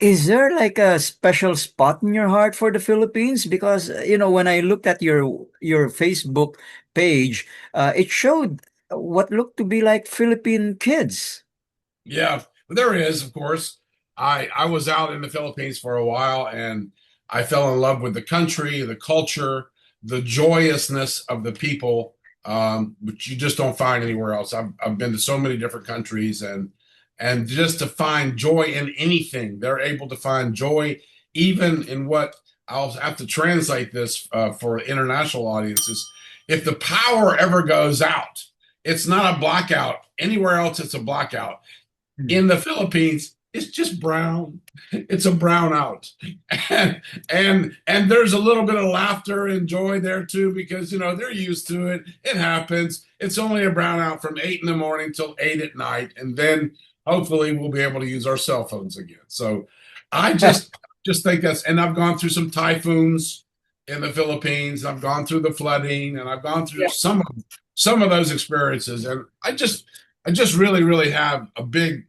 Is there like a special spot in your heart for the Philippines? Because when I looked at your Facebook page, it showed what looked to be like Philippine kids. Yeah, there is, of course. I was out in the Philippines for a while and I fell in love with the country, the culture, the joyousness of the people, which you just don't find anywhere else. I've been to so many different countries and just to find joy in anything, they're able to find joy even in what I'll have to translate this for international audiences. If the power ever goes out, it's not a blackout. Anywhere else, it's a blackout. Hmm. In the Philippines, it's just brown. It's a brownout, and there's a little bit of laughter and joy there too because they're used to it. It happens. It's only a brownout from 8 in the morning till 8 at night, and then hopefully we'll be able to use our cell phones again. So I just think that's. And I've gone through some typhoons in the Philippines. I've gone through the flooding, and I've gone through some of those experiences, and I just really have a big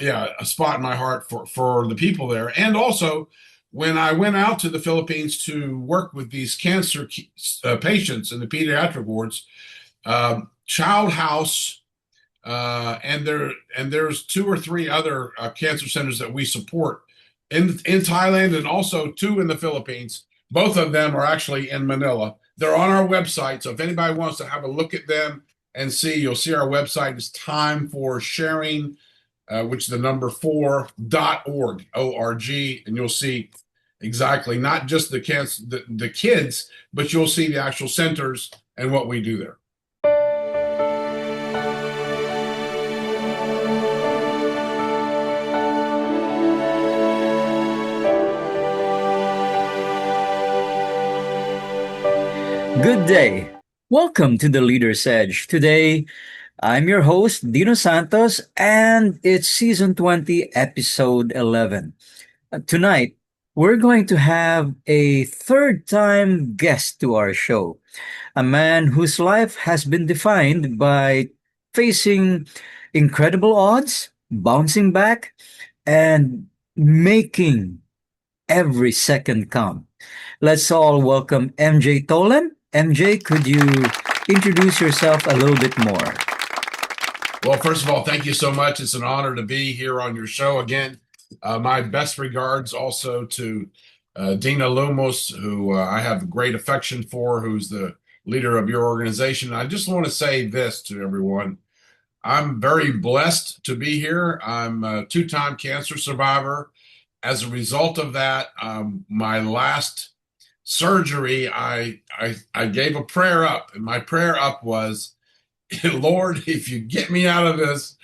yeah, a spot in my heart for the people there. And also, when I went out to the Philippines to work with these cancer patients in the pediatric wards, Child House, and there's two or three other cancer centers that we support in Thailand and also two in the Philippines. Both of them are actually in Manila. They're on our website, so if anybody wants to have a look at them and see, you'll see our website is Time for Sharing, which is the number 4.org, O-R-G, and you'll see exactly not just the kids, but you'll see the actual centers and what we do there. Good day. Welcome to the Leader's Edge. Today, I'm your host, Dino Santos, and it's season 20, episode 11. Tonight, we're going to have a third time guest to our show, a man whose life has been defined by facing incredible odds, bouncing back, and making every second count. Let's all welcome MJ Tolan. MJ, could you introduce yourself a little bit more? Well, first of all, thank you so much. It's an honor to be here on your show again. My best regards also to Dina Lumos, who I have great affection for, who's the leader of your organization. I just want to say this to everyone. I'm very blessed to be here. I'm a two-time cancer survivor. As a result of that, my last surgery, I gave a prayer up, and my prayer up was, Lord, if you get me out of this.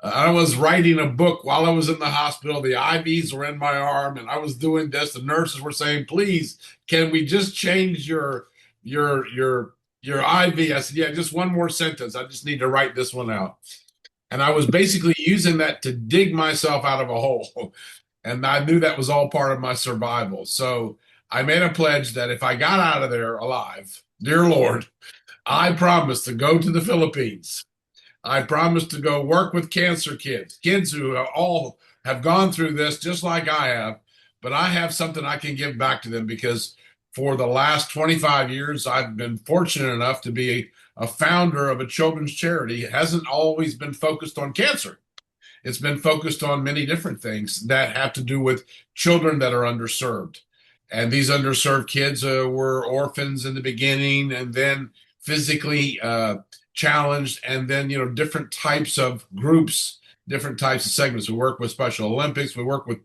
I was writing a book while I was in the hospital. The IVs were in my arm, and I was doing this. The nurses were saying, "Please, can we just change your IV?" I said, "Yeah, just one more sentence. I just need to write this one out." And I was basically using that to dig myself out of a hole. And I knew that was all part of my survival. So I made a pledge that if I got out of there alive, dear Lord, I promise to go to the Philippines. I promise to go work with cancer kids who all have gone through this just like I have, but I have something I can give back to them because for the last 25 years, I've been fortunate enough to be a founder of a children's charity. It hasn't always been focused on cancer. It's been focused on many different things that have to do with children that are underserved. And these underserved kids were orphans in the beginning and then physically challenged, and then, different types of groups, different types of segments. We work with Special Olympics. We work with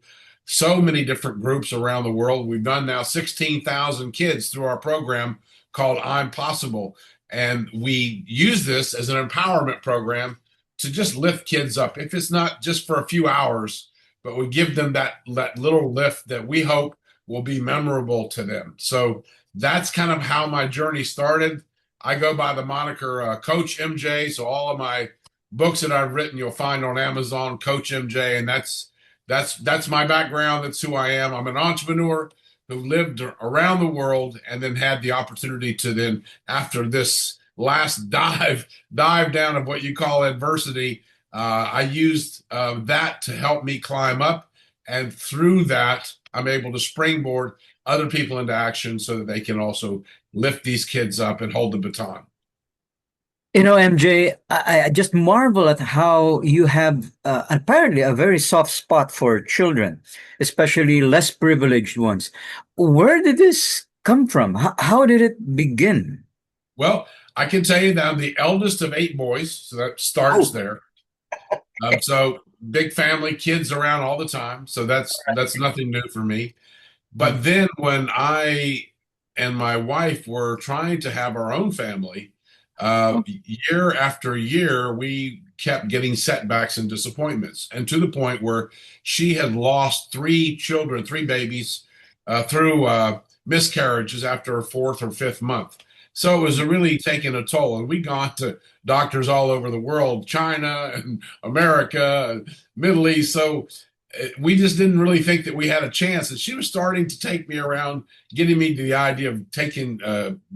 so many different groups around the world. We've done now 16,000 kids through our program called I'm Possible. And we use this as an empowerment program to just lift kids up. If it's not just for a few hours, but we give them that little lift that we hope will be memorable to them. So that's kind of how my journey started. I go by the moniker Coach MJ. So all of my books that I've written, you'll find on Amazon, Coach MJ, and that's my background. That's who I am. I'm an entrepreneur who lived around the world and then had the opportunity to then, after this last dive down of what you call adversity, I used that to help me climb up. And through that, I'm able to springboard other people into action so that they can also lift these kids up and hold the baton. MJ, I just marvel at how you have apparently a very soft spot for children, especially less privileged ones. Where did this come from? How did it begin? Well, I can tell you that I'm the eldest of 8 boys, so that starts Oh, there. So big family, kids around all the time. So that's nothing new for me. But mm, then when I and my wife were trying to have our own family, oh, year after year, we kept getting setbacks and disappointments, and to the point where she had lost 3 children, 3 babies, through miscarriages after her fourth or fifth month. So it was really taking a toll, and we gone to doctors all over the world, China and America, Middle East. So we just didn't really think that we had a chance. And she was starting to take me around, getting me to the idea of taking,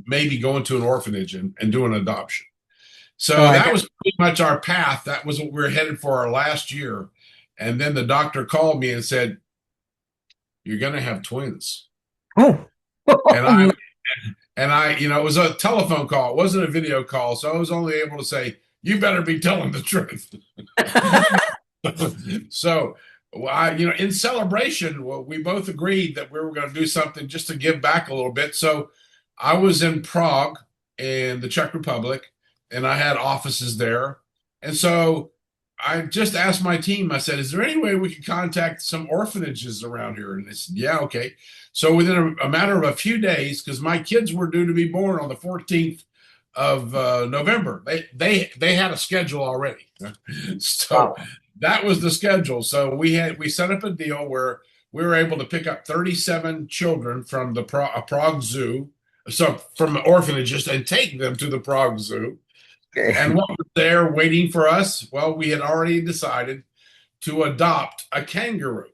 maybe going to an orphanage and doing adoption. oh, So I that got. was pretty much our path. That was what we were headed for our last year. And then the doctor called me and said, "You're going to have twins." Oh, And oh no. it was a telephone call. It wasn't a video call. So I was only able to say, "You better be telling the truth." So, in celebration, well, we both agreed that we were going to do something just to give back a little bit. So, I was in Prague in the Czech Republic, and I had offices there. And so, I just asked my team, I said, "Is there any way we can contact some orphanages around here?" And they said, "Yeah, okay." So, within a matter of a few days, because my kids were due to be born on the 14th of November, they had a schedule already. So, Wow. that was the schedule. So we set up a deal where we were able to pick up 37 children from the Prague Zoo, so from orphanages, and take them to the Prague Zoo. And Okay. what was there waiting for us? Well, we had already decided to adopt a kangaroo.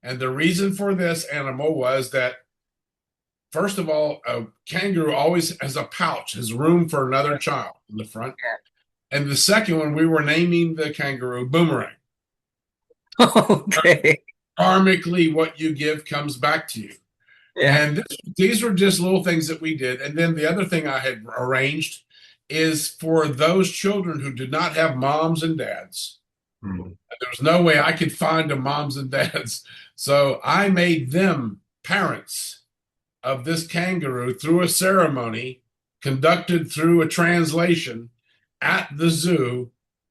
And the reason for this animal was that, first of all, a kangaroo always has a pouch, has room for another child in the front. And the second one, we were naming the kangaroo Boomerang. Okay. Karmically, what you give comes back to you. Yeah. And these were just little things that we did. And then the other thing I had arranged is for those children who did not have moms and dads. Mm. There was no way I could find them moms and dads. So I made them parents of this kangaroo through a ceremony conducted through a translation at the zoo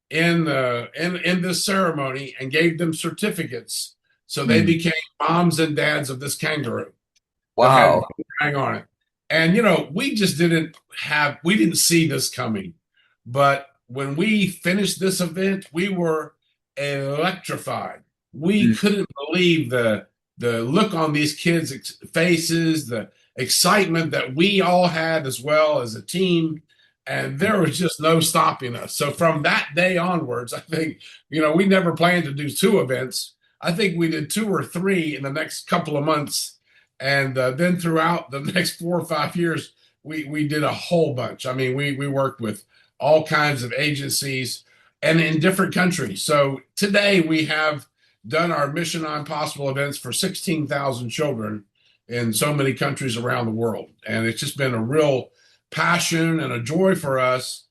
in this ceremony, and gave them certificates so they Mm. became moms and dads of this kangaroo that had Wow. hang on it. And we didn't see this coming. But when we finished this event, we were electrified. We Mm. couldn't believe the look on these kids' faces, the excitement that we all had as well as a team. And there was just no stopping us. So from that day onwards, I think, we never planned to do 2 events. I think we did 2 or 3 in the next couple of months, and then throughout the next 4 or 5 years, we did a whole bunch. I mean, we worked with all kinds of agencies and in different countries. So today we have done our Mission Impossible events for 16,000 children in so many countries around the world. And it's just been a real passion and a joy for us.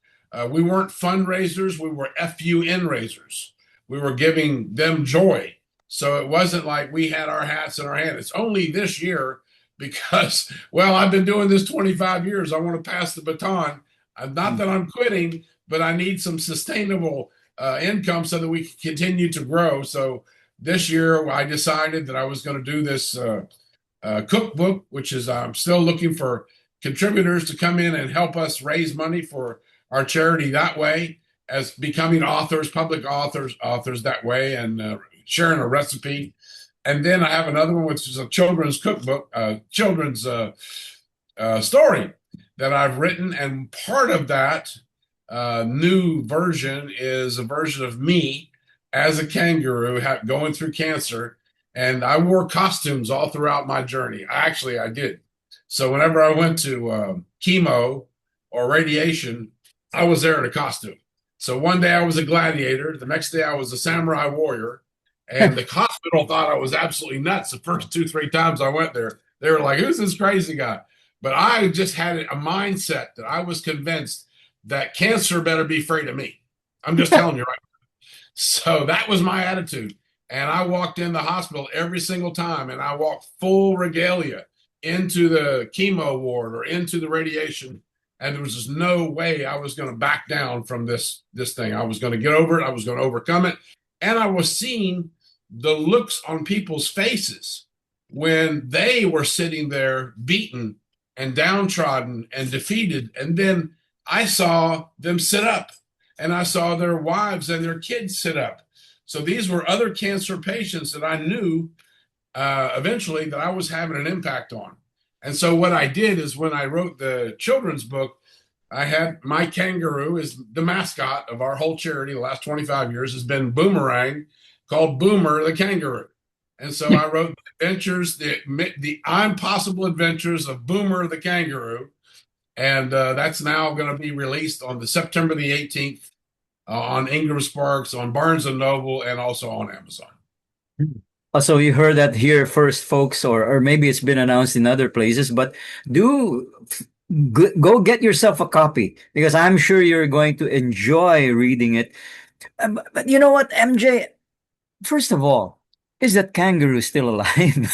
We weren't fundraisers, we were FUN raisers. We were giving them joy, so it wasn't like we had our hats in our hand. It's only this year because, well, I've been doing this 25 years. I want to pass the baton. Not Mm. that I'm quitting, but I need some sustainable income so that we can continue to grow. So this year, I decided that I was going to do this cookbook, which is I'm still looking for contributors to come in and help us raise money for our charity that way, as becoming authors, public authors that way, and sharing a recipe. And then I have another one, which is a children's cookbook, children's story that I've written. And part of that new version is a version of me as a kangaroo going through cancer. And I wore costumes all throughout my journey. I did. So whenever I went to chemo or radiation, I was there in a costume. So one day I was a gladiator, the next day I was a samurai warrior, And the hospital thought I was absolutely nuts the first 2, 3 times I went there. They were like, "Who's this crazy guy?" But I just had a mindset that I was convinced that cancer better be afraid of me. I'm just telling you, right? So that was my attitude. And I walked in the hospital every single time, and I walked full regalia into the chemo ward or into the radiation. And there was just no way I was going to back down from this thing. I was going to get over it. I was going to overcome it. And I was seeing the looks on people's faces when they were sitting there beaten and downtrodden and defeated. And then I saw them sit up, and I saw their wives and their kids sit up. So these were other cancer patients that I knew eventually that I was having an impact on. And so what I did is when I wrote the children's book, I had my kangaroo is the mascot of our whole charity. The last 25 years has been Boomerang, called Boomer the Kangaroo. And so I wrote the adventures, the impossible adventures of Boomer the Kangaroo. And that's now going to be released on the September the 18th on Ingram Sparks, on Barnes and Noble, and also on Amazon. So you heard that here first, folks, or maybe it's been announced in other places, but do go get yourself a copy because I'm sure you're going to enjoy reading it. But you know what, MJ? First of all, is that kangaroo still alive?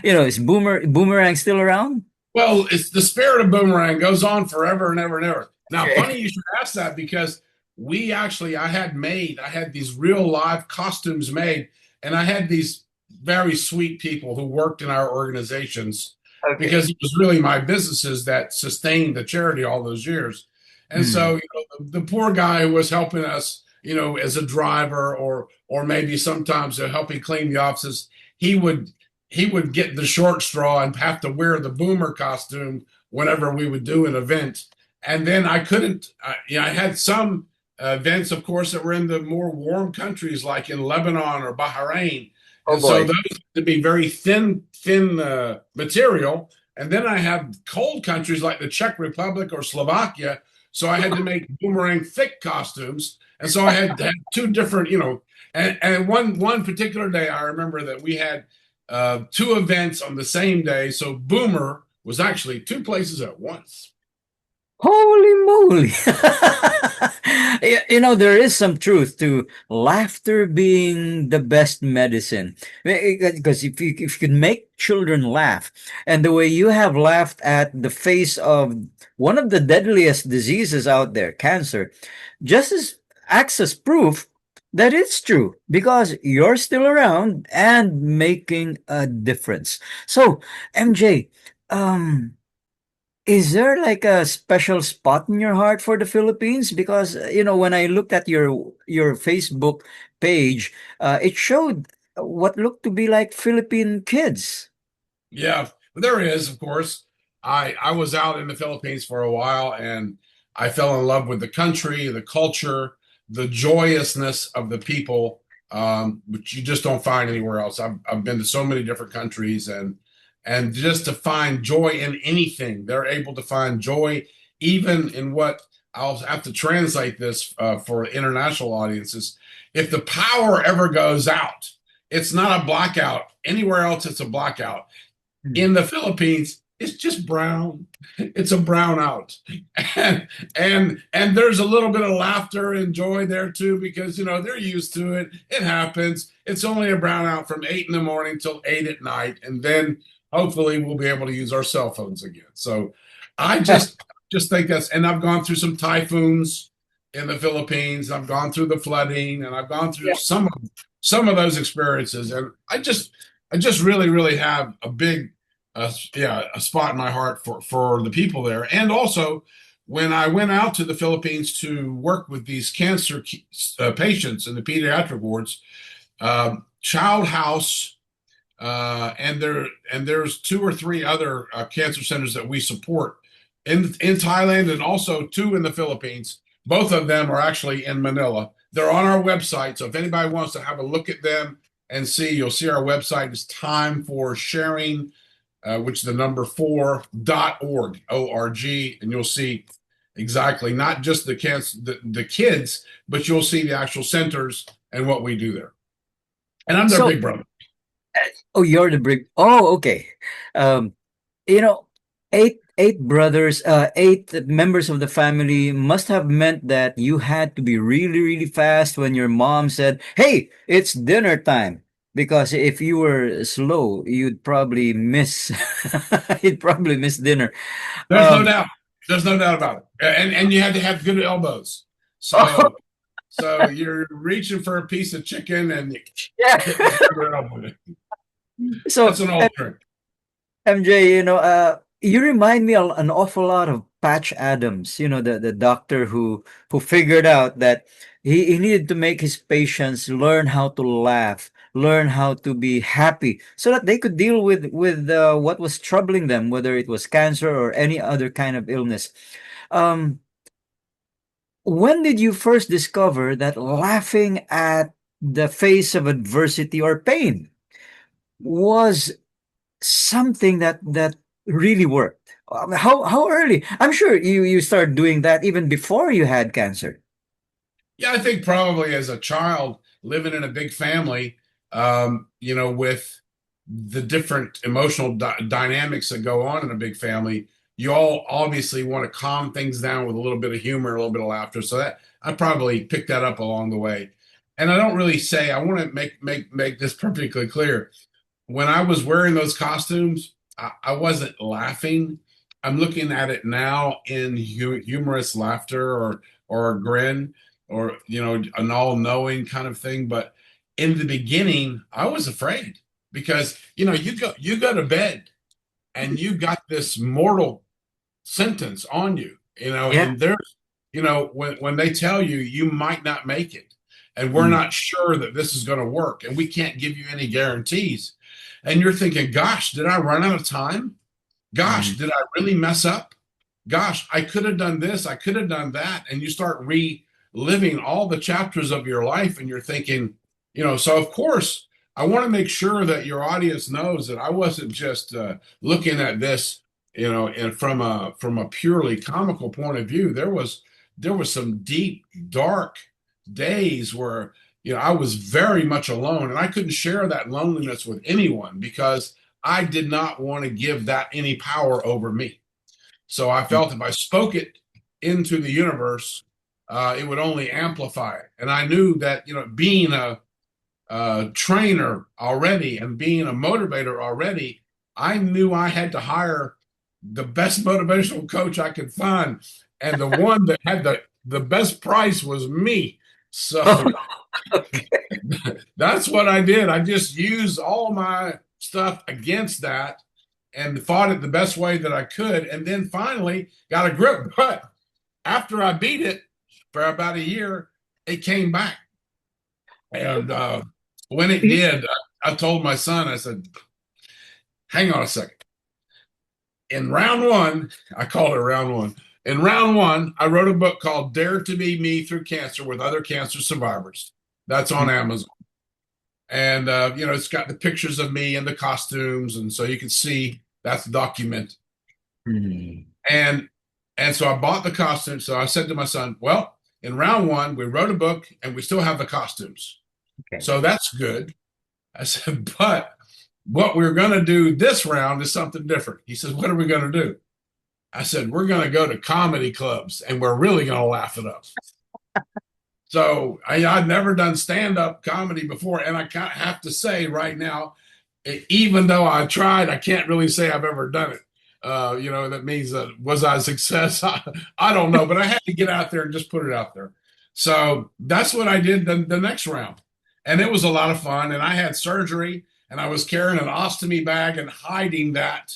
Is Boomerang still around? Well, it's the spirit of Boomerang goes on forever and ever and ever. Now, Okay. funny you should ask that because I had these real live costumes made, and I had these very sweet people who worked in our organizations Okay. because it was really my businesses that sustained the charity all those years. And Hmm. so, the poor guy who was helping us, as a driver or maybe sometimes helping clean the offices, he would he would get the short straw and have to wear the boomer costume whenever we would do an event. And then I couldn't, I had some events, of course, that were in the more warm countries like in Lebanon or Bahrain. Oh And so boy. those had to be very thin material. And then I have cold countries like the Czech Republic or Slovakia. So I had to make boomerang thick costumes. And so I had to have two different, and one particular day I remember that we had two events on the same day. So Boomer was actually two places at once. Holy moly. There is some truth to laughter being the best medicine. Because if you can make children laugh, and the way you have laughed at the face of one of the deadliest diseases out there, cancer, just as acts as proof that it's true because you're still around and making a difference. So, MJ, um, is there like a special spot in your heart for the Philippines? Because when I looked at your Facebook page, it showed what looked to be like Philippine kids. Yeah, there is, of course. I was out in the Philippines for a while, and I fell in love with the country, the culture, the joyousness of the people, which you just don't find anywhere else. I've been to so many different countries, and just to find joy in anything, they're able to find joy even in what I'll have to translate this for international audiences. If the power ever goes out, it's not a blackout. Anywhere else, it's a blackout. Hmm. In the Philippines, it's just brown. It's a brownout, and there's a little bit of laughter and joy there too because they're used to it. It happens. It's only a brownout from 8 in the morning till 8 at night, and then hopefully we'll be able to use our cell phones again. So I just think that's. And I've gone through some typhoons in the Philippines. I've gone through the flooding, and I've gone through some of those experiences, and I just really have a big a spot in my heart for the people there. And also, when I went out to the Philippines to work with these cancer patients in the pediatric wards, Child House, and there's two or three other cancer centers that we support in Thailand and also two in the Philippines. Both of them are actually in Manila. They're on our website, so if anybody wants to have a look at them and see, you'll see our website is Time for Sharing, which is the number 4.org, O-R-G, and you'll see exactly not just the kids, but you'll see the actual centers and what we do there. And I'm their So, big brother. oh, you're the brick. Oh, okay. Um, you know, eight brothers, eight members of the family must have meant that you had to be really, really fast when your mom said, "Hey, it's dinner time." Because if you were slow, you'd probably miss. You'd probably miss dinner. There's no Um, doubt. There's no doubt about it. And you had to have good elbows. oh, So you're reaching for a piece of chicken and yeah. hitting the other elbow. So That's an old trick. MJ, you remind me an awful lot of Patch Adams, the doctor who figured out that he needed to make his patients learn how to laugh, learn how to be happy, so that they could deal with what was troubling them, whether it was cancer or any other kind of illness. Um, when did you first discover that laughing at the face of adversity or pain was something that really worked? How early? I'm sure you started doing that even before you had cancer. Yeah, I think probably as a child living in a big family, with the different emotional dynamics that go on in a big family, you all obviously want to calm things down with a little bit of humor, a little bit of laughter. So that I probably picked that up along the way. And I don't really say I want to make this perfectly clear. When I was wearing those costumes, I wasn't laughing. I'm looking at it now in humorous laughter or a grin or an all-knowing kind of thing. But in the beginning, I was afraid because you go to bed and you got this mortal sentence on you, Yeah. and there's when they tell you you might not make it, and we're Mm, not sure that this is going to work, and we can't give you any guarantees, and you're thinking, gosh, did I run out of time? Gosh, mm, did I really mess up? Gosh, I could have done this, I could have done that, and you start reliving all the chapters of your life, and you're thinking, so of course I want to make sure that your audience knows that I wasn't just looking at this, and from a purely comical point of view. There was some deep, dark days where I was very much alone, and I couldn't share that loneliness with anyone because I did not want to give that any power over me. So I mm. felt if I spoke it into the universe, it would only amplify it. And I knew that being a trainer already and being a motivator already, I knew I had to hire the best motivational coach I could find, and the one that had the best price was me. Oh, So okay. that's what I did. I just used all my stuff against that and fought it the best way that I could. And then finally got a grip. But after I beat it for about a year, it came back. And when it did, I told my son, I said, hang on a second. In round one, I called it round one. In round one, I wrote a book called Dare to Be Me Through Cancer with Other Cancer Survivors. That's on Amazon. And it's got the pictures of me and the costumes, and so you can see that's documented. Mm, And so I bought the costumes. So I said to my son, well, in round one, we wrote a book and we still have the costumes. okay. So that's good. I said, but what we're going to do this round is something different. He says, what are we going to do? I said, we're going to go to comedy clubs and we're really going to laugh it up. So I'd never done stand-up comedy before, and I have to say right now, even though I tried, I can't really say I've ever done it. That means was I a success? I don't know, but I had to get out there and just put it out there. So that's what I did the next round, and it was a lot of fun. And I had surgery, and I was carrying an ostomy bag and hiding that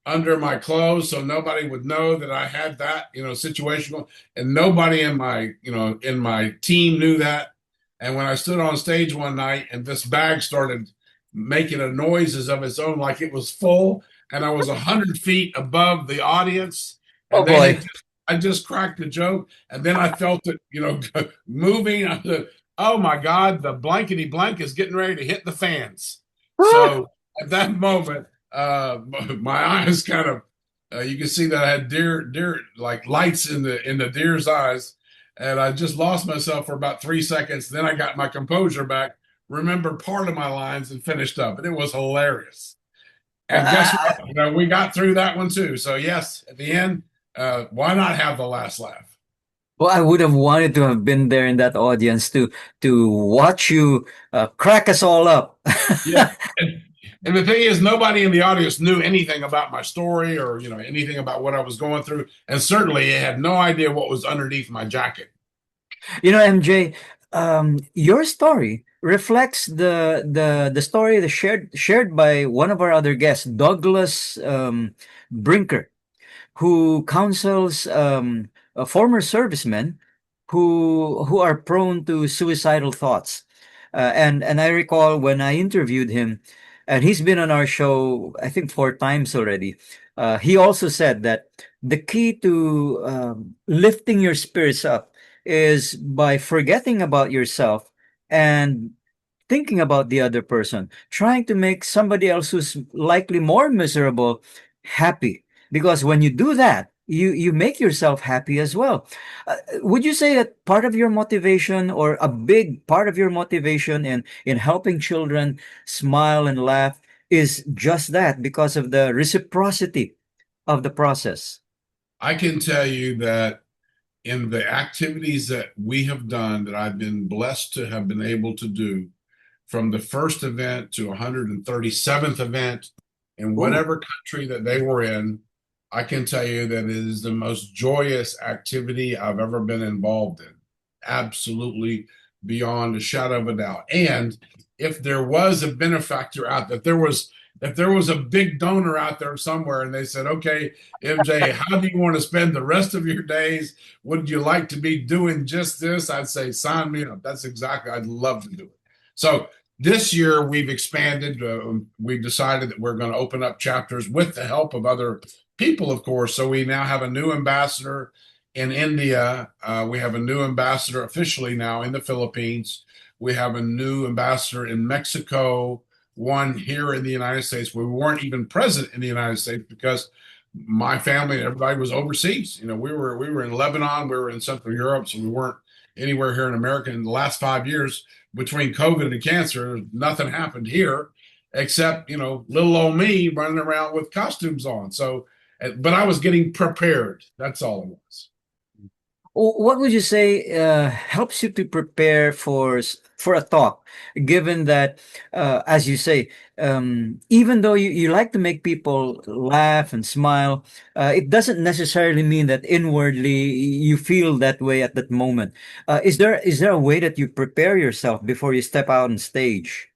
under my clothes so nobody would know that I had that situation, and nobody in my team knew that. And when I stood on stage one night and this bag started making a noises of its own like it was full, and I was 100 feet above the audience, Oh and they boy. had I just cracked a joke, and then I felt it moving. I said, oh my God, the blankety blank is getting ready to hit the fans. Ah, So at that moment, my eyes kind of you can see that I had deer like lights in the deer's eyes, and I just lost myself for about 3 seconds. Then I got my composure back, remembered part of my lines and finished up, and it was hilarious. And guess Uh, what? We got through that one too. So yes, at the end, why not have the last laugh? well, I would have wanted to have been there in that audience to watch you crack us all up. Yeah. And, and the thing is, nobody in the audience knew anything about my story or anything about what I was going through, and certainly had no idea what was underneath my jacket. MJ, your story reflects the story that shared by one of our other guests, Douglas Brinker, who counsels former servicemen who are prone to suicidal thoughts. And I recall when I interviewed him, and he's been on our show I think 4 times already. He also said that the key to lifting your spirits up is by forgetting about yourself and thinking about the other person, trying to make somebody else who's likely more miserable happy. Because when you do that, you make yourself happy as well. Would you say that part of your motivation, or a big part of your motivation in helping children smile and laugh, is just that, because of the reciprocity of the process? I can tell you that in the activities that we have done, that I've been blessed to have been able to do, from the first event to 137th event in Ooh. whatever country that they were in, I can tell you that it is the most joyous activity I've ever been involved in. Absolutely, beyond a shadow of a doubt. And if there was a benefactor out there, if there was a big donor out there somewhere and they said, okay, MJ, how do you want to spend the rest of your days? Would you like to be doing just this? I'd say, sign me up. That's exactly, I'd love to do it. So this year we've expanded. We've decided that we're going to open up chapters with the help of other people, of course. So we now have a new ambassador in India. We have a new ambassador officially now in the Philippines. We have a new ambassador in Mexico, one here in the United States. We weren't even present in the United States because my family and everybody was overseas. We were in Lebanon, we were in Central Europe, so we weren't anywhere here in America. In the last 5 years, between COVID and cancer, nothing happened here except little old me running around with costumes on. So, but I was getting prepared. That's all it was. What would you say helps you to prepare for a talk, given that, as you say, even though you like to make people laugh and smile, it doesn't necessarily mean that inwardly you feel that way at that moment. Is there a way that you prepare yourself before you step out on stage?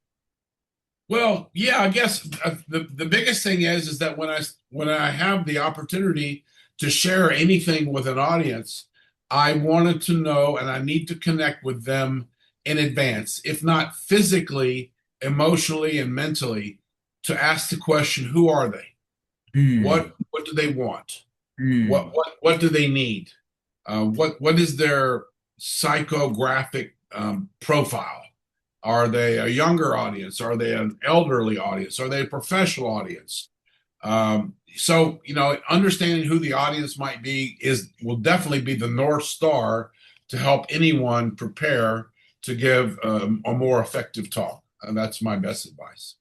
Well, yeah, I guess the biggest thing is that when I have the opportunity to share anything with an audience, I wanted to know and I need to connect with them in advance, if not physically, emotionally, and mentally, to ask the question, who are they? Hmm. What do they want? Hmm. What do they need? What is their psychographic profile? Are they a younger audience? Are they an elderly audience? Are they a professional audience? So understanding who the audience might be will definitely be the North Star to help anyone prepare to give a more effective talk. And that's my best advice.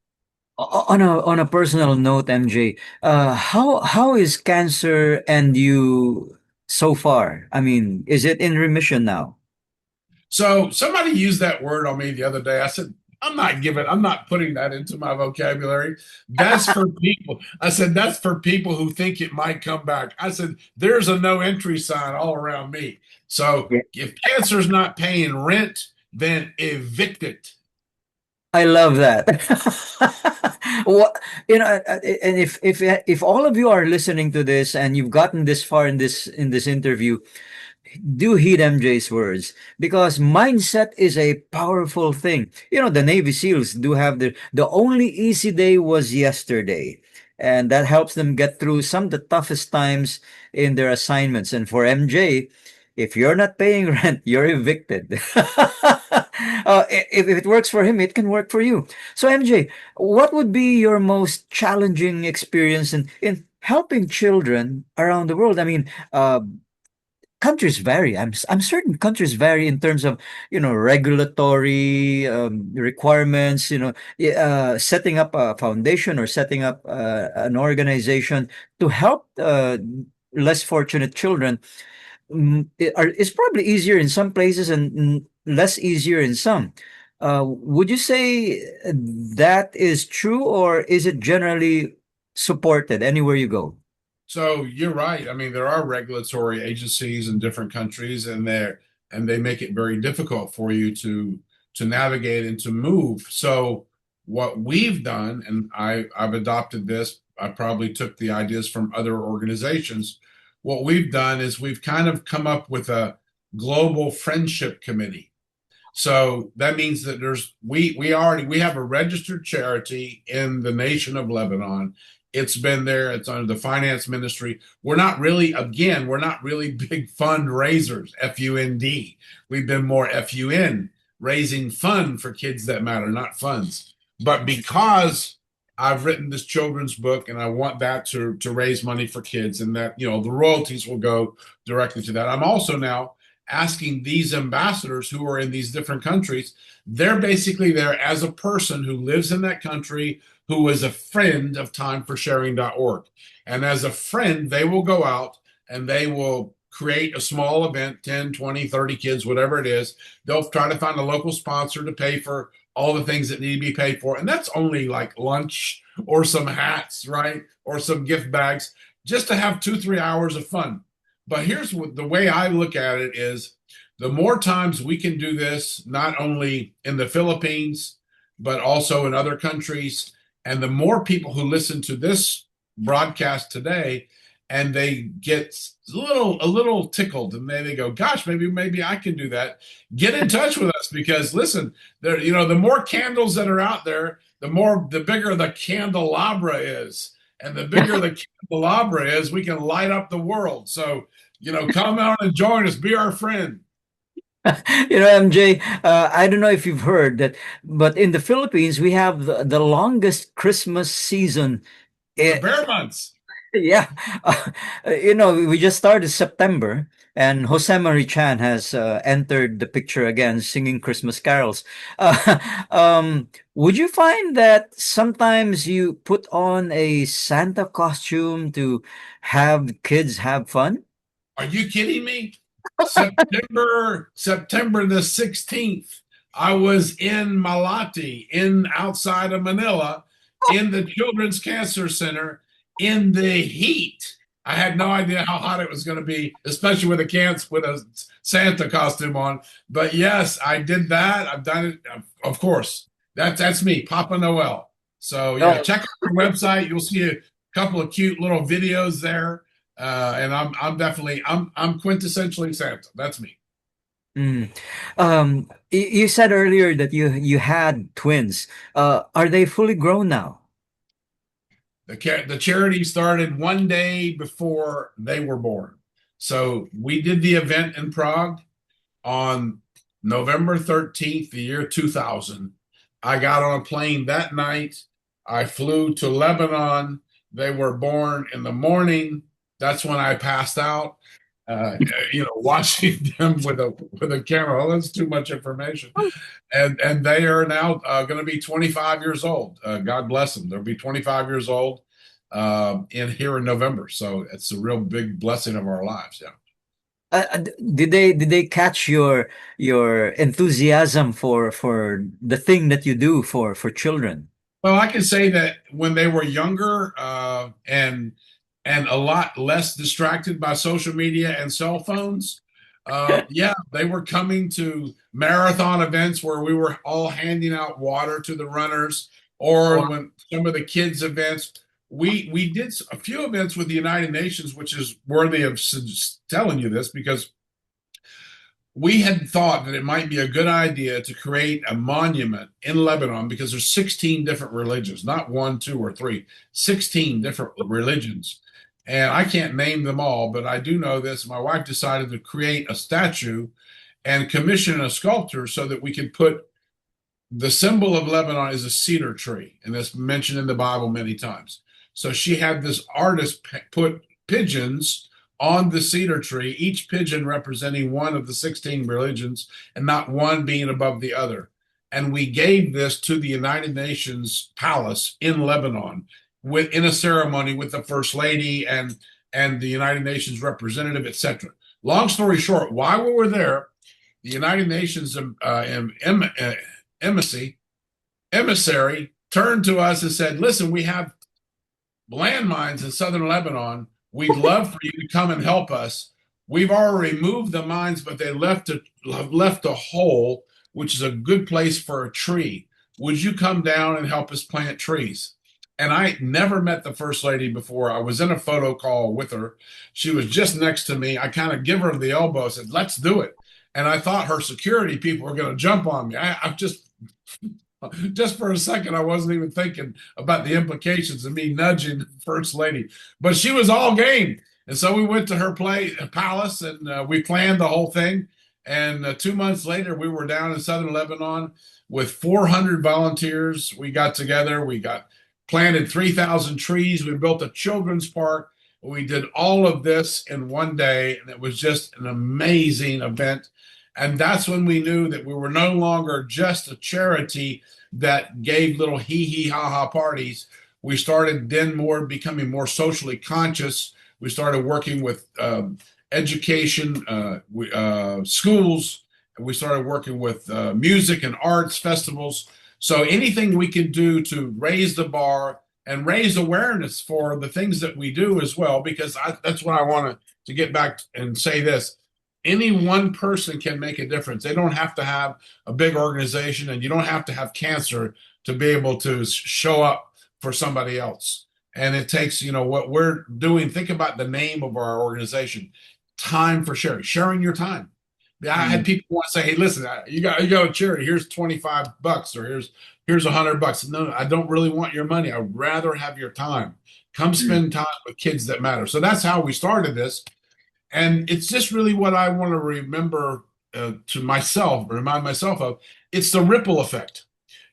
On a personal note, MJ, how is cancer and you so far? I mean, is it in remission now? So somebody used that word on me the other day. I said, I'm not putting that into my vocabulary. That's for people. I said, that's for people who think it might come back. I said, there's a no entry sign all around me. So Yeah. if cancer's not paying rent, then evict it. I love that. What, and if all of you are listening to this and you've gotten this far in this interview, do heed MJ's words, because mindset is a powerful thing. The Navy SEALs do have the only easy day was yesterday. And that helps them get through some of the toughest times in their assignments. And for MJ, if you're not paying rent, you're evicted. If it works for him, it can work for you. So, MJ, what would be your most challenging experience in helping children around the world? I mean, countries vary. I'm certain countries vary in terms of regulatory requirements. Setting up a foundation or setting up an organization to help less fortunate children is probably easier in some places and less easier in some. Would you say that is true, or is it generally supported anywhere you go? So you're right. I mean, there are regulatory agencies in different countries, and they make it very difficult for you to navigate and to move. So what we've done, and I've adopted this, I probably took the ideas from other organizations. What we've done is we've kind of come up with a global friendship committee. So that means that we have a registered charity in the nation of Lebanon. It's been there, it's under the finance ministry. We're not really big fundraisers, FUND. We've been more FUN, raising fund for kids that matter, not funds. But because I've written this children's book and I want that to raise money for kids, and that, the royalties will go directly to that. I'm also now asking these ambassadors who are in these different countries, they're basically there as a person who lives in that country, who is a friend of timeforsharing.org. And as a friend, they will go out and they will create a small event, 10, 20, 30 kids, whatever it is. They'll try to find a local sponsor to pay for all the things that need to be paid for. And that's only like lunch or some hats, right? Or some gift bags, just to have 2, 3 hours of fun. But here's what the way I look at it is, the more times we can do this, not only in the Philippines, but also in other countries, and the more people who listen to this broadcast today, and they get a little tickled, and they go, gosh, maybe I can do that. Get in touch with us, because listen, the more candles that are out there, the bigger the candelabra is. And the bigger the candelabra is, we can light up the world. So, come out and join us, be our friend. MJ, I don't know if you've heard that, but in the Philippines, we have the longest Christmas season. The Eh, bear months. yeah, we just started September, and Jose Marie Chan has entered the picture again, singing Christmas carols. Would you find that sometimes you put on a Santa costume to have kids have fun? Are you kidding me? September the 16th, I was in Malati, in outside of Manila, in the Children's Cancer Center, in the heat. I had no idea how hot it was going to be, especially with a Santa costume on. But yes, I did that. I've done it, of course. That's me, Papa Noel. So yeah, No. check out our website. You'll see a couple of cute little videos there. And I'm definitely I'm quintessentially Santa. That's me. Mm. You said earlier that you had twins. Are they fully grown now? The charity started one day before they were born. So we did the event in Prague on November 13th, the year 2000. I got on a plane that night. I flew to Lebanon. They were born in the morning. That's when I passed out. Watching them with a camera. Oh, that's too much information. And they are now going to be 25 years old. God bless them. They'll be 25 years old in here in November. So it's a real big blessing of our lives. Yeah. Did they catch your enthusiasm for the thing that you do for children? Well, I can say that when they were younger, and a lot less distracted by social media and cell phones, yeah, they were coming to marathon events where we were all handing out water to the runners, or Wow. when some of the kids events. We did a few events with the United Nations, which is worthy of telling you this, because we had thought that it might be a good idea to create a monument in Lebanon, because there's 16 different religions, not one, two, or three, 16 different religions. And I can't name them all, but I do know this. My wife decided to create a statue and commission a sculptor so that we could put the symbol of Lebanon is a cedar tree, and that's mentioned in the Bible many times. So she had this artist put pigeons on the cedar tree, each pigeon representing one of the 16 religions and not one being above the other. And we gave this to the United Nations palace in Lebanon in a ceremony with the First Lady and the United Nations representative, etc. Long story short, while we were there, the United Nations embassy emissary turned to us and said, "Listen, we have landmines in southern Lebanon. We'd love for you to come and help us. We've already removed the mines, but they left a hole, which is a good place for a tree. Would you come down and help us plant trees?" And I never met the First Lady before. I was in a photo call with her. She was just next to me. I kind of give her the elbow, said, "Let's do it." And I thought her security people were going to jump on me. I'm just for a second, I wasn't even thinking about the implications of me nudging the First Lady, but she was all game. And so we went to her palace and we planned the whole thing. And 2 months later, we were down in southern Lebanon with 400 volunteers. We got together, we got planted 3,000 trees, we built a children's park. We did all of this in one day, and it was just an amazing event. And that's when we knew that we were no longer just a charity that gave little hee hee ha ha parties. We started then becoming more socially conscious. We started working with education, schools. We started working with music and arts festivals. So anything we can do to raise the bar and raise awareness for the things that we do as well, because that's what I want to get back and say this. Any one person can make a difference. They don't have to have a big organization, and you don't have to have cancer to be able to show up for somebody else. And it takes, what we're doing. Think about the name of our organization, Time for Sharing your time. I had people want to say, "Hey, listen, you got a charity. Here's $25, or here's $100." No, I don't really want your money. I'd rather have your time. Come spend time with kids that matter. So that's how we started this. And it's just really what I want to remind myself of. It's the ripple effect.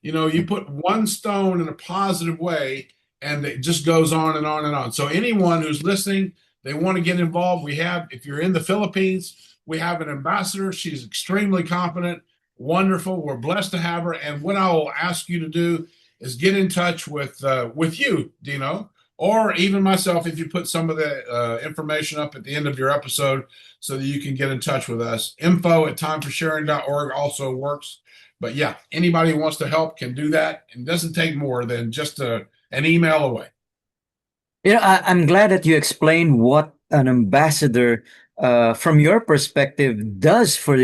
You put one stone in a positive way, and it just goes on and on and on. So anyone who's listening, they want to get involved. If you're in the Philippines, we have an ambassador. She's extremely competent, wonderful. We're blessed to have her. And what I will ask you to do is get in touch with you, Dino, or even myself, if you put some of the information up at the end of your episode so that you can get in touch with us. Info@timeforsharing.org also works. But yeah, anybody who wants to help can do that. And it doesn't take more than just an email away. I'm glad that you explained what an ambassador, from your perspective, does for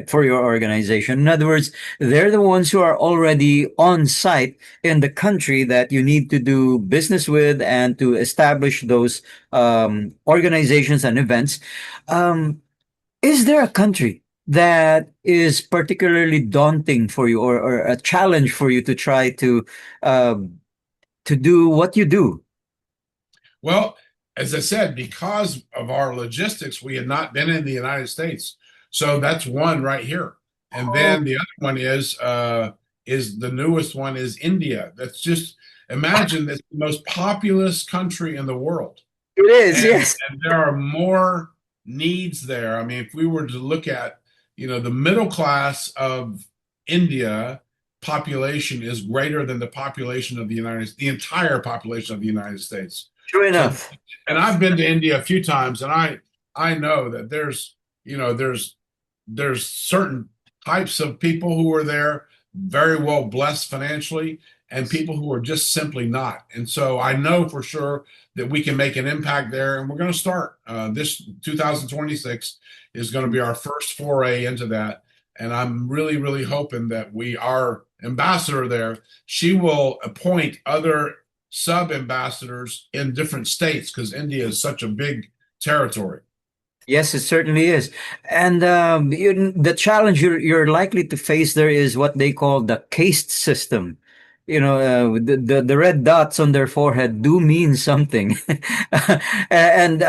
for your organization. In other words, they're the ones who are already on site in the country that you need to do business with and to establish those organizations and events. Um, is there a country that is particularly daunting for you, or a challenge for you to try to do what you do? Well, as I said, because of our logistics, we had not been in the United States. So that's one right here. And then the other one is the newest one is India. That's just imagine that's the most populous country in the world. It is, And, yes. and there are more needs there. I mean, if we were to look at, the middle class of India population is greater than the population of the entire population of the United States. True So, enough. and I've been to India a few times, and I know that there's certain types of people who are there very well blessed financially, and people who are just simply not. And so I know for sure that we can make an impact there, and we're going to start. This 2026 is going to be our first foray into that. And I'm really, really hoping that our ambassador there, she will appoint other sub ambassadors in different states, because India is such a big territory. Yes, it certainly is. And the challenge you're likely to face there is what they call the caste system. The red dots on their forehead do mean something. And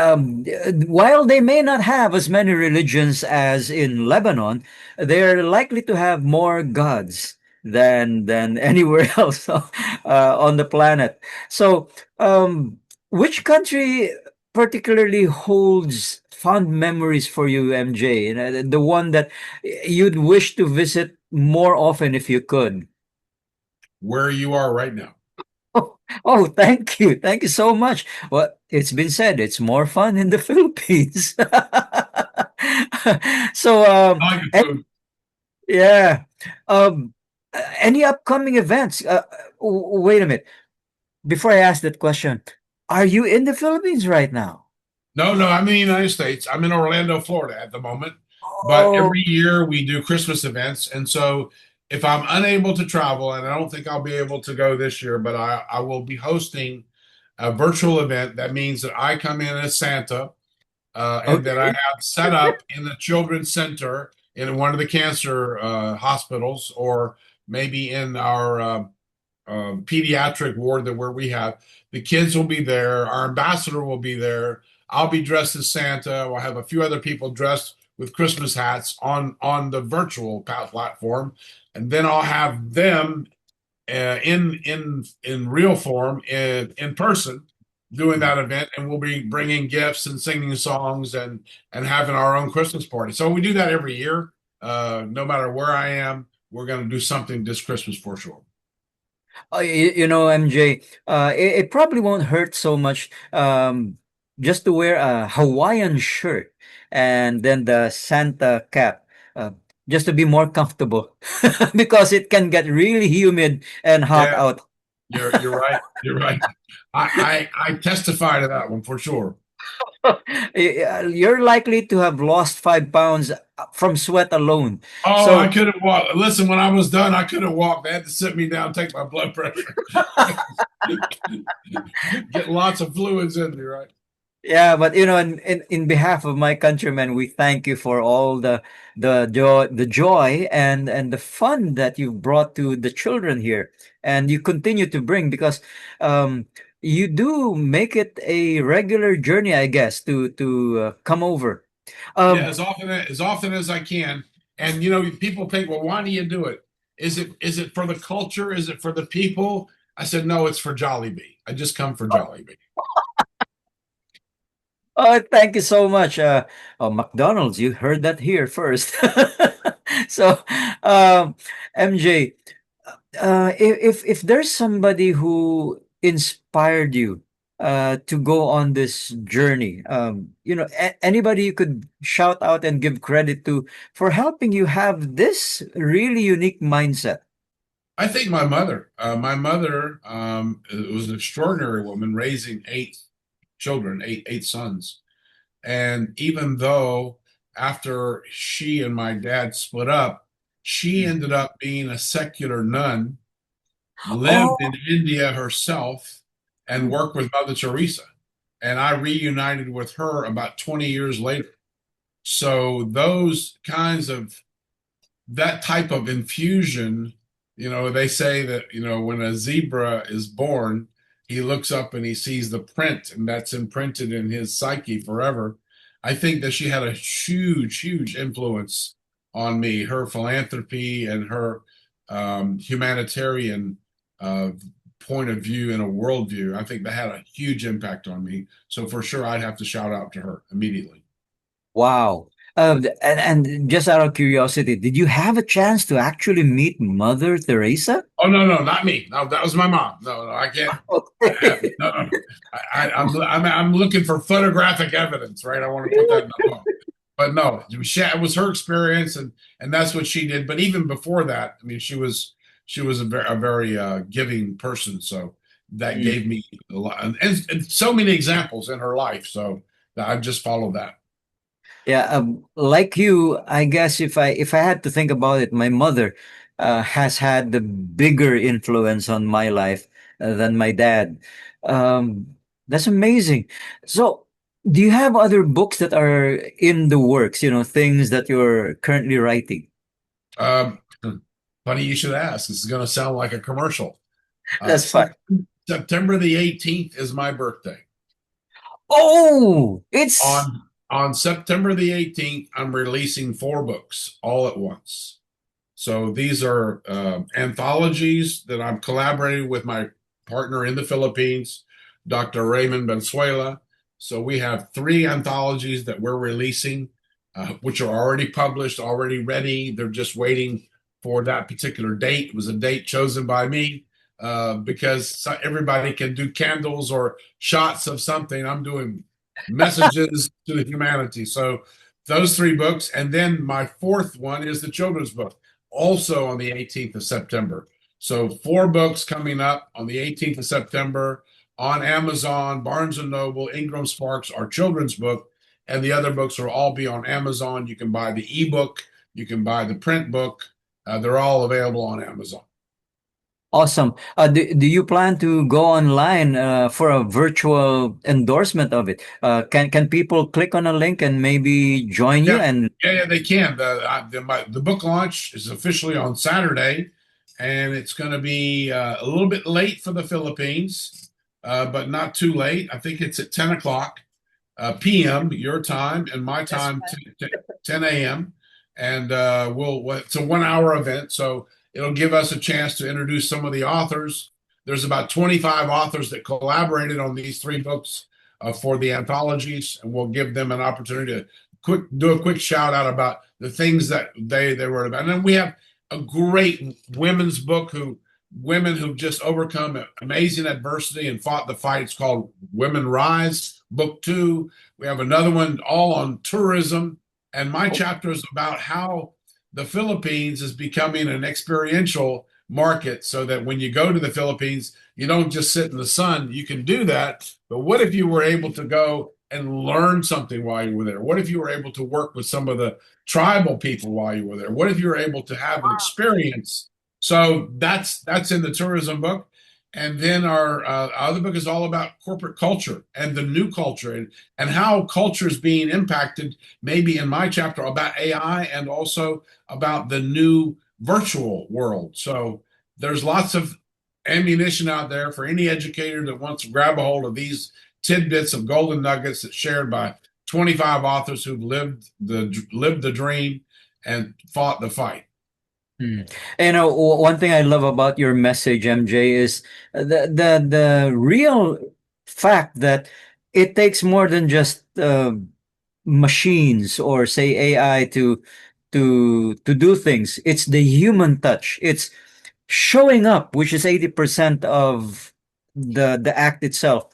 while they may not have as many religions as in Lebanon, they're likely to have more gods than anywhere else on the planet. So, which country particularly holds fond memories for you, MJ? The one that you'd wish to visit more often if you could. Where you are right now. Oh, oh, thank you. Thank you so much. Well, it's been said it's more fun in the Philippines. So, I like the food. yeah. Um, any upcoming events? Wait a minute. Before I ask that question, are you in the Philippines right now? No, no, I'm in the United States. I'm in Orlando, Florida at the moment. But Oh, every year we do Christmas events. And so if I'm unable to travel, and I don't think I'll be able to go this year, but I will be hosting a virtual event. That means that I come in as Santa, and that I okay. have set up in the children's center in one of the cancer hospitals, or maybe in our pediatric ward that where we have. The kids will be there. Our ambassador will be there. I'll be dressed as Santa. We'll have a few other people dressed with Christmas hats on the virtual platform, and then I'll have them in real form in person doing that event, and we'll be bringing gifts and singing songs and having our own Christmas party. So we do that every year. No matter where I am, we're going to do something this Christmas for sure. MJ, it probably won't hurt so much just to wear a Hawaiian shirt and then the Santa cap, uh, just to be more comfortable because it can get really humid and hot Yeah, out. you're right. You're right. I testify to that one for sure. You're likely to have lost 5 pounds from sweat alone. Oh, I So, couldn't walk. Listen, when I was done, I couldn't walk. They had to sit me down, take my blood pressure, get lots of fluids in me, right? yeah, but in behalf of my countrymen, we thank you for all the joy and the fun that you've brought to the children here, and you continue to bring because um, you do make it a regular journey, I guess, to come over. Yeah, Um, as often as I can. And people think, well, why do you do it? Is it for the culture? Is it for the people? I said, no, it's for Jollibee. I just come for Jollibee. oh, thank you so much, McDonald's. You heard that here first. So, um, MJ. If there's somebody who inspired you to go on this journey, anybody you could shout out and give credit to for helping you have this really unique mindset. I think my mother. My mother was an extraordinary woman, raising 8 children, eight sons. And even though after she and my dad split up, she ended up being a secular nun, lived in Oh, India herself, and worked with Mother Teresa. And I reunited with her about 20 years later. So those kinds of that type of infusion, they say that, when a zebra is born, he looks up and he sees the print, and that's imprinted in his psyche forever. I think that she had a huge, huge influence on me, her philanthropy and her humanitarian uh, point of view and a worldview. I think that had a huge impact on me. So for sure, I'd have to shout out to her immediately. wow. And just out of curiosity, did you have a chance to actually meet Mother Teresa? Oh no, no, not me. No, that was my mom. No, no, I can't. Okay. No, no, no. I'm looking for photographic evidence, right? I want to put that in the book. But no, it was her experience, and that's what she did. But even before that, I mean, she was a very giving person. So that gave me a lot, and so many examples in her life. So I've just followed that. Yeah, like you, I guess if I had to think about it, my mother has had the bigger influence on my life than my dad. That's amazing. So, do you have other books that are in the works? Things that you're currently writing. Um, Funny you should ask. This is going to sound like a commercial. Uh, That's fine. Sep- September the 18th is my birthday. Oh, it's On September the 18th, I'm releasing 4 books all at once. So these are anthologies that I'm collaborating with my partner in the Philippines, Dr. Raymond Bensuela. So we have three anthologies that we're releasing, which are already published, already ready. They're just waiting for that particular date. It was a date chosen by me because everybody can do candles or shots of something. I'm doing messages to the humanity. So those three books. And then my fourth one is the children's book, also on the 18th of September. So four books coming up on the 18th of September on Amazon, Barnes and Noble, Ingram Sparks, our children's book, and the other books will all be on Amazon. You can buy the ebook, you can buy the print book. They're all available on Amazon. Awesome. Do you plan to go online for a virtual endorsement of it? Can people click on a link and maybe join you? Yeah, And yeah, they can. The book launch is officially on Saturday, and it's going to be a little bit late for the Philippines, but not too late. I think it's at 10 o'clock p.m. your time and my time, 10 a.m. And it's a 1 hour event, so it'll give us a chance to introduce some of the authors. There's about 25 authors that collaborated on these three books for the anthologies, and we'll give them an opportunity to do a quick shout out about the things that they wrote about. And then we have a great women's book women who've just overcome amazing adversity and fought the fight. It's called Women Rise, Book 2. We have another one all on tourism. And my chapter is about how the Philippines is becoming an experiential market so that when you go to the Philippines, you don't just sit in the sun. You can do that. But what if you were able to go and learn something while you were there? What if you were able to work with some of the tribal people while you were there? What if you were able to have an experience? So that's in the tourism book. And then our other book is all about corporate culture and the new culture and how culture is being impacted, maybe in my chapter about AI and also about the new virtual world. So there's lots of ammunition out there for any educator that wants to grab a hold of these tidbits of golden nuggets that's shared by 25 authors who've lived the dream and fought the fight. Mm. One thing I love about your message, MJ, is the real fact that it takes more than just machines or say AI to do things. It's the human touch. It's showing up, which is 80% of the act itself.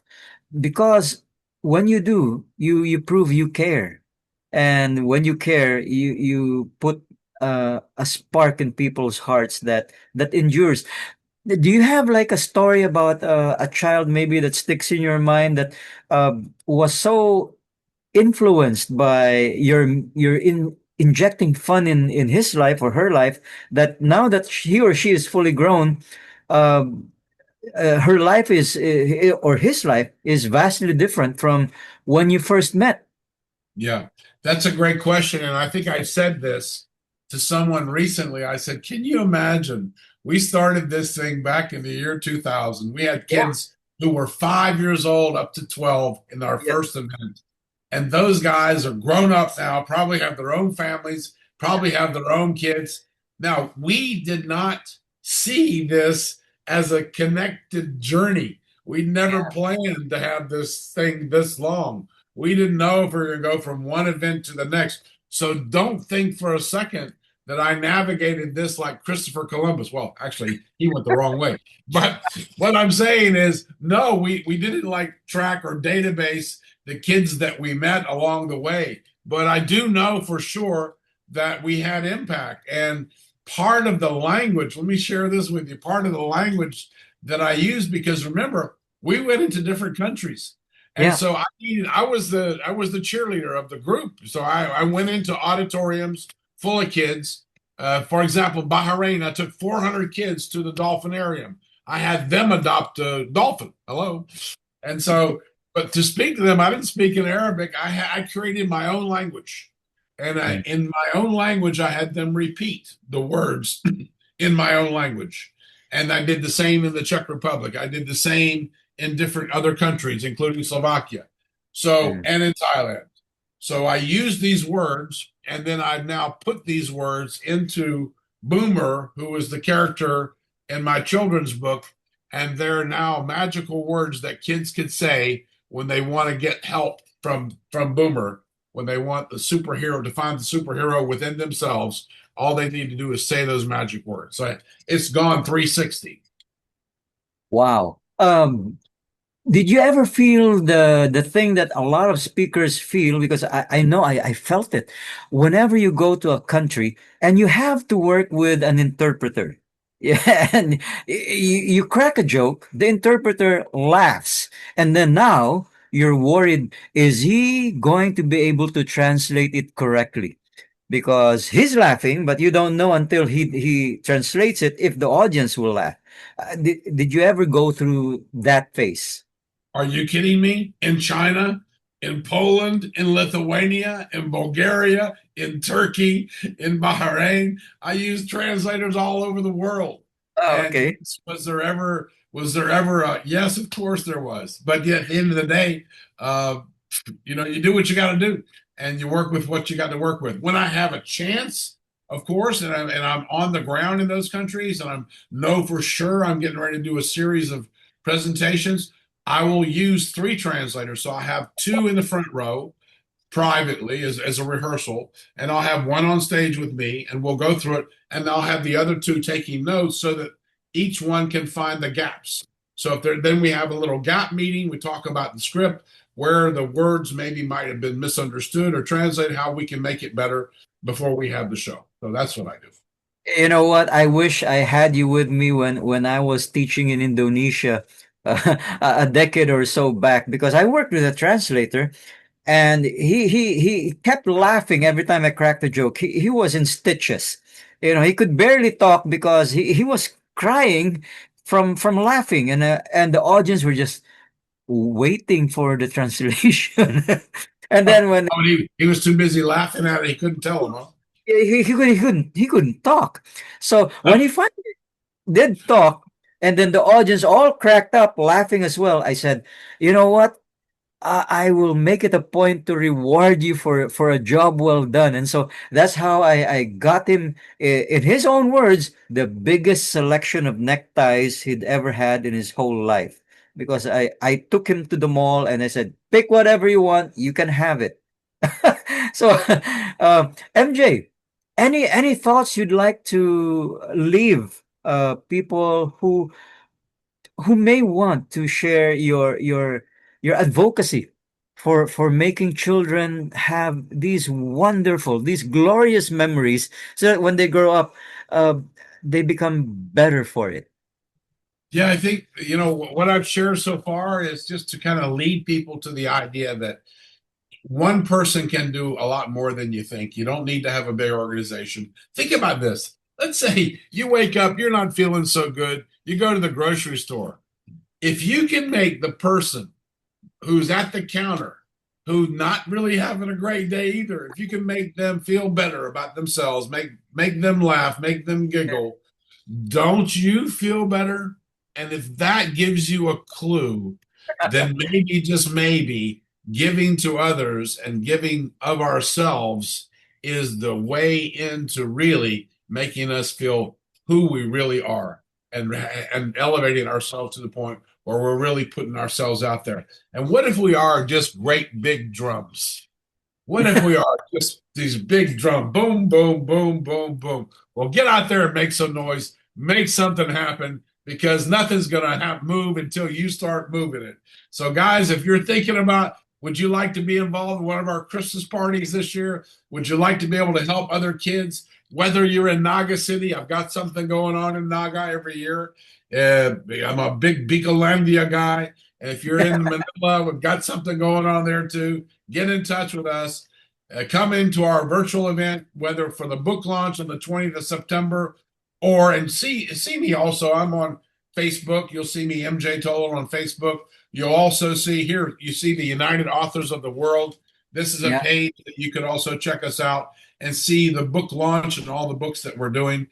Because when you do, you prove you care, and when you care, you put a spark in people's hearts that endures. Do you have like a story about a child maybe that sticks in your mind that was so influenced by your injecting fun in his life or her life that now that he or she is fully grown, um, her life is or his life is vastly different from when you first met? Yeah, that's a great question. And I think I said this to someone recently. I said, can you imagine? We started this thing back in the year 2000. We had Yeah. kids who were 5 years old up to 12 in our Yep. first event. And those guys are grown up now, probably have their own families, probably have their own kids. Now, we did not see this as a connected journey. We never planned to have this thing this long. We didn't know if we were going to go from one event to the next. So don't think for a second that I navigated this like Christopher Columbus. Well, actually, he went the wrong way. But what I'm saying is, no, we didn't like track or database the kids that we met along the way. But I do know for sure that we had impact. And part of the language, let me share this with you, part of the language that I use, because remember, we went into different countries. And Yeah. so I was the cheerleader of the group. So I went into auditoriums full of kids. For example, Bahrain, I took 400 kids to the dolphinarium. I had them adopt a dolphin. Hello. And so, but to speak to them, I didn't speak in Arabic. I created my own language. And Mm. in my own language, I had them repeat the words in my own language. And I did the same in the Czech Republic. I did the same in different other countries, including Slovakia. So, Mm. and in Thailand. So I used these words, and then I've now put these words into Boomer, who was the character in my children's book, and they're now magical words that kids could say when they want to get help from Boomer, when they want the superhero to find the superhero within themselves, all they need to do is say those magic words. So it's gone 360. Wow. Did you ever feel the thing that a lot of speakers feel? Because I know I felt it. Whenever you go to a country and you have to work with an interpreter, yeah, and you crack a joke, the interpreter laughs, and then now you're worried: is he going to be able to translate it correctly? Because he's laughing, but you don't know until he translates it if the audience will laugh. Did you ever go through that phase? Are you kidding me? In China, in Poland, in Lithuania, in Bulgaria, in Turkey, in Bahrain. I use translators all over the world. Oh, And okay. yes, was there ever a yes, of course there was. But yet at the end of the day, uh, you do what you got to do and you work with what you got to work with. When I have a chance, of course, and I'm on the ground in those countries and I know for sure I'm getting ready to do a series of presentations, I will use three translators. So I have two in the front row privately as a rehearsal, and I'll have one on stage with me, and we'll go through it, and I'll have the other two taking notes so that each one can find the gaps. So if there, then we have a little gap meeting. We talk about the script, where the words maybe might have been misunderstood or translated, how we can make it better before we have the show. So that's what I do. You know what? I wish I had you with me when I was teaching in Indonesia a decade or so back, because I worked with a translator, and he kept laughing every time I cracked a joke. He was in stitches. You know, he could barely talk because he was crying from laughing, and the audience were just waiting for the translation. And Oh, then when he was too busy laughing at it, he couldn't tell them, huh? he couldn't talk. So when Huh? he finally did talk, and then the audience all cracked up laughing as well, I said, you know what? I will make it a point to reward you for a job well done. And so that's how I got him, in his own words, the biggest selection of neckties he'd ever had in his whole life. Because I took him to the mall and I said, pick whatever you want, you can have it. So, MJ, any thoughts you'd like to leave people who may want to share your advocacy for making children have these wonderful, these glorious memories, so that when they grow up, uh, they become better for it. Yeah, I think, what I've shared so far is just to kind of lead people to the idea that one person can do a lot more than you think. You don't need to have a big organization. Think about this. Let's say you wake up, you're not feeling so good. You go to the grocery store. If you can make the person who's at the counter, who's not really having a great day either, if you can make them feel better about themselves, make them laugh, make them giggle, don't you feel better? And if that gives you a clue, then maybe, just maybe, giving to others and giving of ourselves is the way into really making us feel who we really are, and elevating ourselves to the point where we're really putting ourselves out there. And what if we are just great big drums? What if we are just these big drum, boom, boom, boom, boom, boom? Well, get out there and make some noise, make something happen, because nothing's going to move until you start moving it. So, guys, if you're thinking about, would you like to be involved in one of our Christmas parties this year? Would you like to be able to help other kids? Whether you're in Naga City, I've got something going on in Naga every year. I'm a big Bicolandia guy. And if you're in Manila, we've got something going on there too. Get in touch with us. Come into our virtual event, whether for the book launch on the 20th of September, and see me also. I'm on Facebook. You'll see me, MJ Tolan, on Facebook. You'll also see here, you see the United Authors of the World. This is a Yeah. page that you could also check us out and see the book launch and all the books that we're doing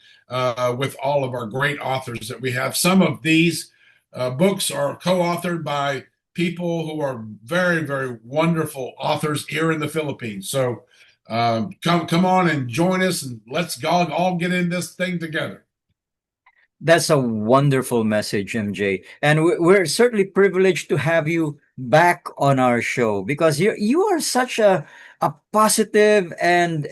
with all of our great authors that we have. Some of these books are co-authored by people who are very, very wonderful authors here in the Philippines. So come on and join us, and let's all get in this thing together. That's a wonderful message, MJ. And we're certainly privileged to have you back on our show because you are such a positive and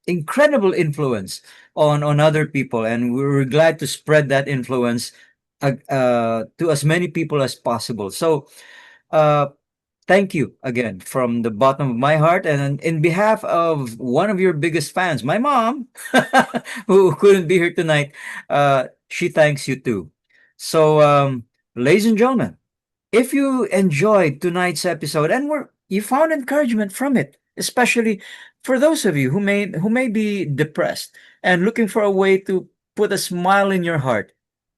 incredible influence on other people, and we're glad to spread that influence to as many people as possible. So uh, thank you again from the bottom of my heart, and in behalf of one of your biggest fans, my mom, who couldn't be here tonight. She thanks you too. So, ladies and gentlemen, if you enjoyed tonight's episode and you found encouragement from it, especially for those of you who may be depressed and looking for a way to put a smile in your heart,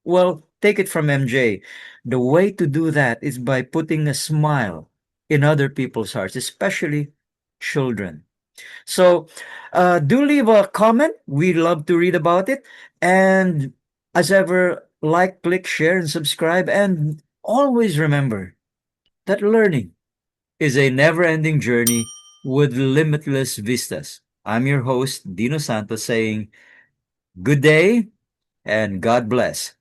well, take it from MJ. The way to do that is by putting a smile in other people's hearts, especially children. So, do leave a comment. We love to read about it. And as ever, like, click, share, and subscribe. And always remember that learning is a never ending journey with limitless vistas. I'm your host, Dino Santos, saying good day and God bless.